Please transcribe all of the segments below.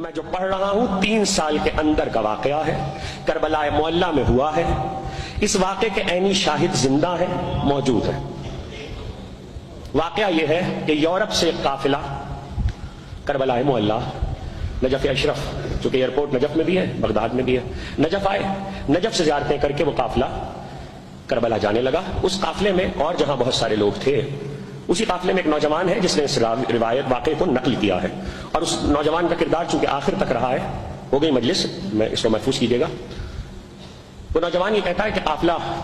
میں جو پڑھ رہا ہوں 3 سال کے اندر کا واقعہ ہے، کربلا معلیٰ میں ہوا ہے۔ اس واقعے کے عینی شاہد زندہ ہیں، موجود ہیں۔ واقعہ یہ ہے کہ یورپ سے ایک قافلہ کربلا معلیٰ، نجف اشرف چونکہ ایئرپورٹ نجف میں بھی ہے، بغداد میں بھی ہے، نجف آئے، نجف سے زیارتیں کر کے وہ قافلہ کربلا جانے لگا۔ اس قافلے میں اور جہاں بہت سارے لوگ تھے، اسی قافلے میں ایک نوجوان ہے جس نے اس روایت واقعے کو نقل کیا ہے، اور اس نوجوان کا کردار چونکہ آخر تک رہا ہے۔ ہو گئی مجلس، میں اس کو محفوظ کیجیے گا۔ وہ نوجوان یہ کہتا ہے کہ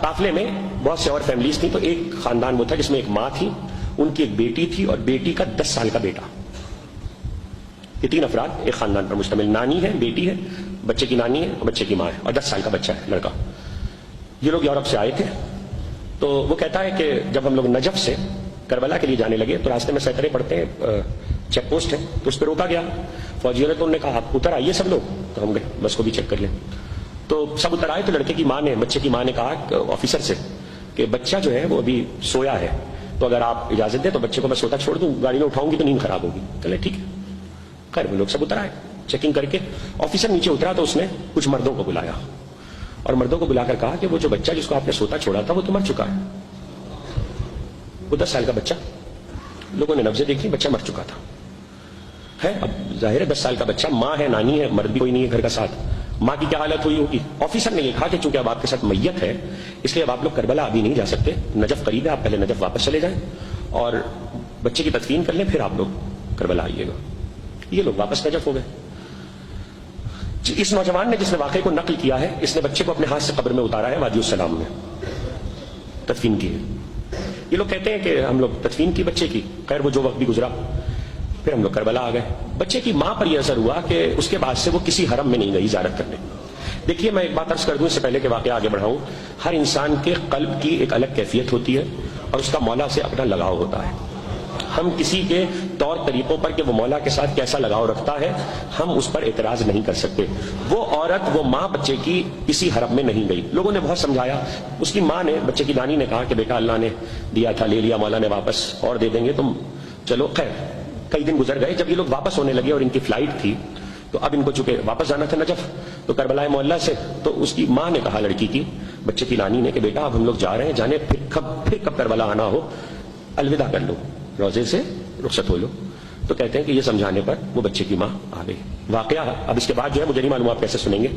قافلے میں بہت سے اور فیملیز تھیں، تو ایک خاندان وہ تھا جس میں ایک ماں تھی، ان کی ایک بیٹی تھی اور بیٹی کا 10 سال کا بیٹا۔ یہ 3 افراد ایک خاندان پر مشتمل، نانی ہے، بیٹی ہے، بچے کی نانی ہے اور بچے کی ماں ہے، اور 10 سال کا بچہ ہے، لڑکا۔ یہ لوگ یورپ سے آئے تھے۔ تو وہ کہتا ہے کہ جب ہم لوگ نجف سے کربلا کے لیے جانے لگے تو راستے میں سیطرے پڑتے ہیں، چیک پوسٹ ہے، تو اس پہ روکا گیا فوجیوں نے۔ تو انہوں نے کہا آپ اتر آئیے سب لوگ، تو ہم گئے بس کو بھی چیک کر لیں۔ تو سب اتر آئے تو لڑکے کی ماں نے، بچے کی ماں نے کہا آفیسر سے کہ بچہ جو ہے وہ ابھی سویا ہے، تو اگر آپ اجازت دیں تو بچے کو میں سوتا چھوڑ دوں، گاڑی میں اٹھاؤں گی تو نیند خراب ہوگی۔ چلے ٹھیک ہے۔ خیر وہ لوگ سب اتر آئے چیکنگ کر کے۔ آفیسر نیچے اترا تو اس نے کچھ مردوں کو بلایا اور مردوں کو بلا کر کہا کہ وہ جو بچہ جس کو آپ نے سوتا چھوڑا تھا وہ تو مر چکا ہے۔ وہ 10 سال کا بچہ، لوگوں نے نبضیں دیکھی، بچہ مر چکا تھا ہے۔ اب ظاہر ہے 10 سال کا بچہ، ماں ہے، نانی ہے، مرد بھی کوئی نہیں ہے گھر کا ساتھ، ماں کی کیا حالت ہوئی ہوگی۔ آفیسر نے یہ کہا کہ چونکہ اب آپ کے ساتھ میت ہے اس لیے اب آپ لوگ کربلا ابھی نہیں جا سکتے، نجف قریب ہے، آپ پہلے نجف واپس چلے جائیں اور بچے کی تدفین کر لیں، پھر آپ لوگ کربلا آئیے گا۔ یہ لوگ واپس نجف ہو گئے۔ اس نوجوان نے جس نے واقعے کو نقل کیا ہے، اس نے بچے کو اپنے ہاتھ سے قبر میں اتارا ہے، وادی السلام میں تدفین کی ہے۔ یہ لوگ کہتے ہیں کہ ہم لوگ تدفین کی بچے کی، خیر وہ جو وقت بھی گزرا، پھر ہم لوگ کربلا آ گئے۔ بچے کی ماں پر یہ اثر ہوا کہ اس کے بعد سے وہ کسی حرم میں نہیں گئی زیارت کرنے۔ دیکھیے میں ایک بات عرض کر دوں اس سے پہلے کہ واقعہ آگے بڑھاؤں، ہر انسان کے قلب کی ایک الگ کیفیت ہوتی ہے اور اس کا مولا سے اپنا لگاؤ ہوتا ہے۔ ہم کسی کے طور طریقوں پر کہ وہ مولا کے ساتھ کیسا لگاؤ رکھتا ہے ہم اس پر اعتراض نہیں کر سکتے۔ وہ عورت، وہ ماں بچے کی کسی حرم میں نہیں گئی، لوگوں نے بہت سمجھایا، اس کی ماں نے، بچے کی نانی نے کہا کہ بیٹا اللہ نے دیا تھا، لے لیا، مولا نے واپس اور دے دیں گے، تم چلو۔ خیر کئی دن گزر گئے، جب یہ لوگ واپس ہونے لگے اور ان کی فلائٹ تھی تو اب ان کو چونکہ واپس جانا تھا نجف، تو کربلا معلیٰ سے، تو اس کی ماں نے کہا لڑکی کی، بچے کی نانی نے، کہ بیٹا اب ہم لوگ جا رہے ہیں، جانے پھر کب کربلا آنا ہو الوداع کر لو، روزے سے رخصت ہو لو۔ تو کہتے ہیں کہ یہ سمجھانے پر وہ بچے کی ماں آ گئی۔ واقعہ اب اس کے بعد جو ہے مجھے نہیں معلوم آپ کیسے سنیں گے۔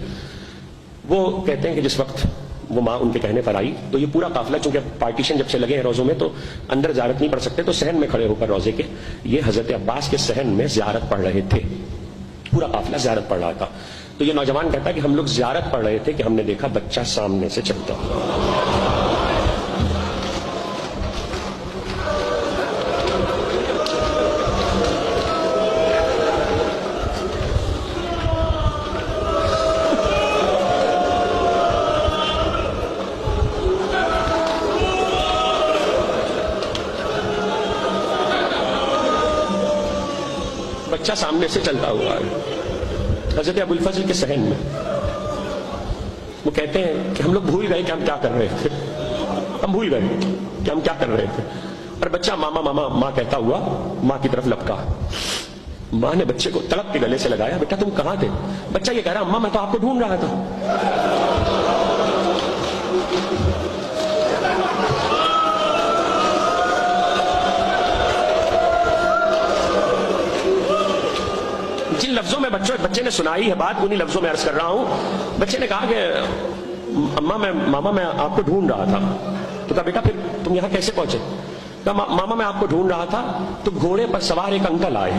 وہ کہتے ہیں کہ جس وقت وہ ماں ان کے کہنے پر آئی تو یہ پورا قافلہ، چونکہ پارٹیشن جب سے لگے ہیں روزوں میں تو اندر زیارت نہیں پڑھ سکتے، تو صحن میں کھڑے ہو کر روزے کے یہ حضرت عباس کے صحن میں زیارت پڑھ رہے تھے، پورا قافلہ زیارت پڑھ رہا تھا۔ تو یہ نوجوان کہتا ہے کہ ہم لوگ زیارت پڑھ رہے تھے کہ ہم نے دیکھا بچہ سامنے سے چلتا ہوا۔ بچہ سامنے سے چلتا ہوا ہے حضرت ابو الفضل کے صحن میں۔ وہ کہتے ہیں کہ ہم لوگ بھول گئے کہ ہم کیا کر رہے تھے، ہم بھول گئے کہ ہم کیا کر رہے تھے، اور بچہ ماما ماما ماں کہتا ہوا ماں کی طرف لپکا۔ ماں نے بچے کو تڑپ کے گلے سے لگایا، بیٹا تم کہاں تھے؟ بچہ یہ کہہ رہا اماں میں تو آپ کو ڈھونڈ رہا تھا۔ جن لفظوں میں بچے نے سنائی ہے بات، انہی لفظوں میں عرض کر رہا ہوں۔ بچے نے کہا کہ ماما میں آپ کو ڈھونڈ رہا تھا۔ تو کہا بیٹا پھر تم یہاں کیسے پہنچے؟ کہا ماما میں آپ کو ڈھونڈ رہا تھا تو گھوڑے پر سوار ایک انکل آئے۔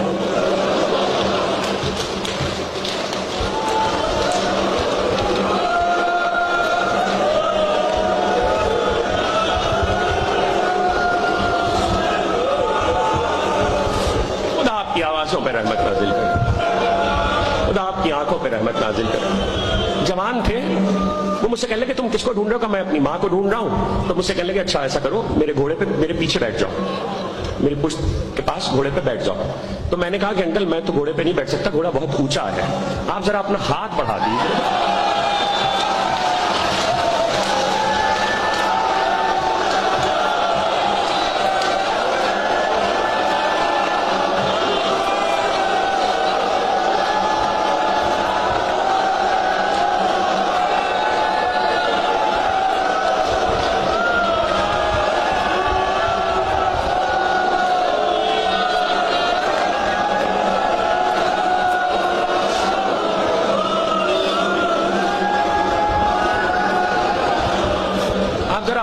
خدا آپ کی آوازوں پہ رحمت نازل کرے، خدا آپ کی آنکھوں پہ رحمت نازل کرے۔ جوان تھے، وہ مجھ سے کہنے لگے تم کس کو ڈھونڈ رہے ہو؟ کہ میں اپنی ماں کو ڈھونڈ رہا ہوں۔ تو مجھ سے کہنے لگے اچھا ایسا کرو، میرے گھوڑے پہ میرے پیچھے بیٹھ جاؤ، میری پشت کے پاس گھوڑے پہ بیٹھ جاؤ۔ تو میں نے کہا کہ انکل میں تو گھوڑے پہ نہیں بیٹھ سکتا، گھوڑا بہت اونچا ہے، آپ ذرا اپنا ہاتھ بڑھا دیجیے۔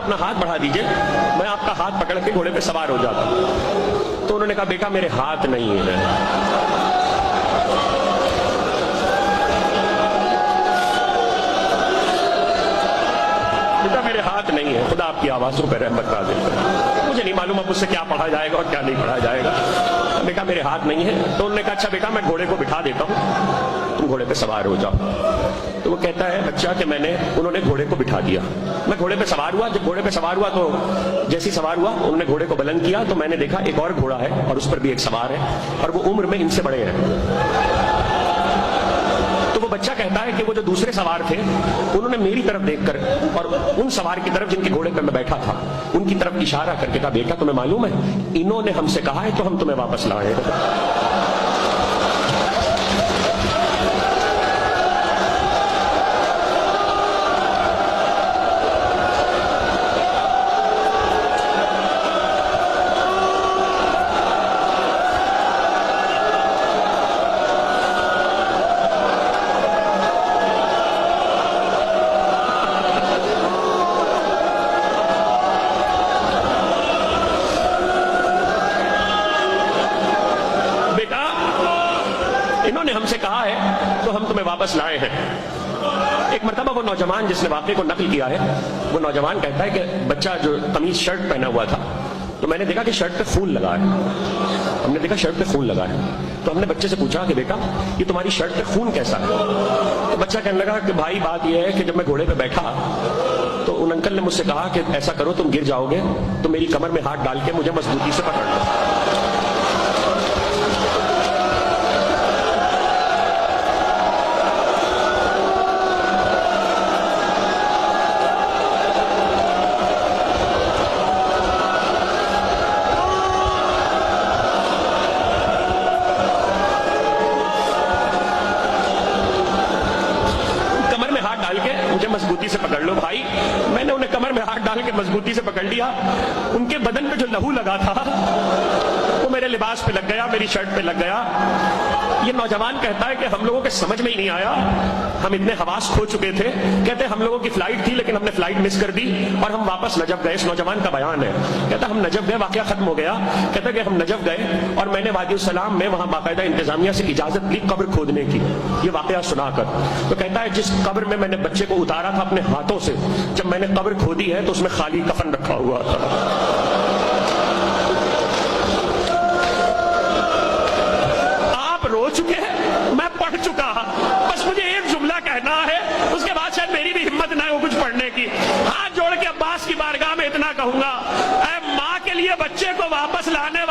اپنا ہاتھ بڑھا دیجئے، میں آپ کا ہاتھ پکڑ کے گھوڑے پہ سوار ہو جاتا ہوں۔ تو انہوں نے کہا بیٹا میرے ہاتھ نہیں ہے، بیٹا میرے ہاتھ نہیں ہے، خدا آپ کی آوازوں پہ رحمت نازل کرے۔ مجھے نہیں معلوم اب اس سے کیا پڑھا جائے گا اور کیا نہیں پڑھا جائے گا، بیٹا میرے ہاتھ نہیں ہے۔ تو انہوں نے کہا اچھا بیٹا میں گھوڑے کو بٹھا دیتا ہوں، تم گھوڑے پہ سوار ہو جاؤ۔ تو وہ کہتا ہے بچہ کہ انہوں نے گھوڑے کو بٹھا دیا، میں گھوڑے پہ سوار ہوا۔ جب گھوڑے پہ سوار ہوا تو جیسی سوار ہوا انہوں نے گھوڑے کو بلند کیا تو میں نے دیکھا ایک اور گھوڑا ہے اور اس پر بھی ایک سوار ہے اور وہ عمر میں ان سے بڑے ہیں۔ تو وہ بچہ کہتا ہے کہ وہ جو دوسرے سوار تھے انہوں نے میری طرف دیکھ کر اور ان سوار کی طرف جن کے گھوڑے پہ میں بیٹھا تھا ان کی طرف اشارہ کر کے کہا بیٹا تمہیں معلوم ہے انہوں نے ہم سے کہا ہے تو ہم تمہیں واپس لائے ہیں۔ انہوں نے ہم سے کہا ہے تو ہم تمہیں واپس لائے ہیں۔ ایک مرتبہ وہ نوجوان جس نے واقعے کو نقل کیا ہے وہ نوجوان کہتا ہے کہ بچہ جو قمیض شرٹ پہنا ہوا تھا تو میں نے دیکھا کہ شرٹ پہ خون لگا ہے، ہم نے دیکھا شرٹ پہ خون لگا ہے تو ہم نے بچے سے پوچھا کہ بیٹا یہ تمہاری شرٹ پہ خون کیسا ہے؟ تو بچہ کہنے لگا کہ بھائی بات یہ ہے کہ جب میں گھوڑے پہ بیٹھا تو ان انکل نے مجھ سے کہا کہ ایسا کرو تم گر جاؤ گے تو میری کمر میں ہاتھ ڈال کے مجھے مضبوطی سے پکڑ لو۔ مجھے مضبوطی سے پکڑ لو بھائی۔ میں نے انہیں کمر میں ہاتھ ڈال کے مضبوطی سے پکڑ لیا، ان کے بدن پہ جو لہو لگا تھا وہ میرے لباس پہ لگ گیا، میری شرٹ پہ لگ گیا۔ یہ نوجوان کہتا ہے کہ ہم لوگوں کے سمجھ میں ہی نہیں آیا، ہم اتنے حواس کھو چکے تھے، کہتے ہم لوگوں کی فلائٹ تھی لیکن ہم نے فلائٹ مس کر دی اور ہم واپس نجف گئے۔ اس نوجوان کا بیان ہے، کہتا ہم نجف گئے، واقعہ ختم ہو گیا، کہتا کہ ہم نجف گئے اور میں نے وادی السلام میں وہاں باقاعدہ انتظامیہ سے اجازت لی قبر کھودنے کی، یہ واقعہ سنا کر۔ تو کہتا ہے جس قبر میں میں نے بچے کو اتارا تھا اپنے ہاتھوں سے، جب میں نے قبر کھودی ہے تو اس میں خالی کفن رکھا ہوا تھا۔ آپ رو چکے ہیں، میں پڑھ چکا، بس مجھے ایک جملہ کہنا ہے، اس کے بعد شاید میری بھی ہمت نہ ہو کچھ پڑھنے کی۔ ہاتھ جوڑ کے عباس کی بارگاہ میں اتنا کہوں گا، اے ماں کے لیے بچے کو واپس لانے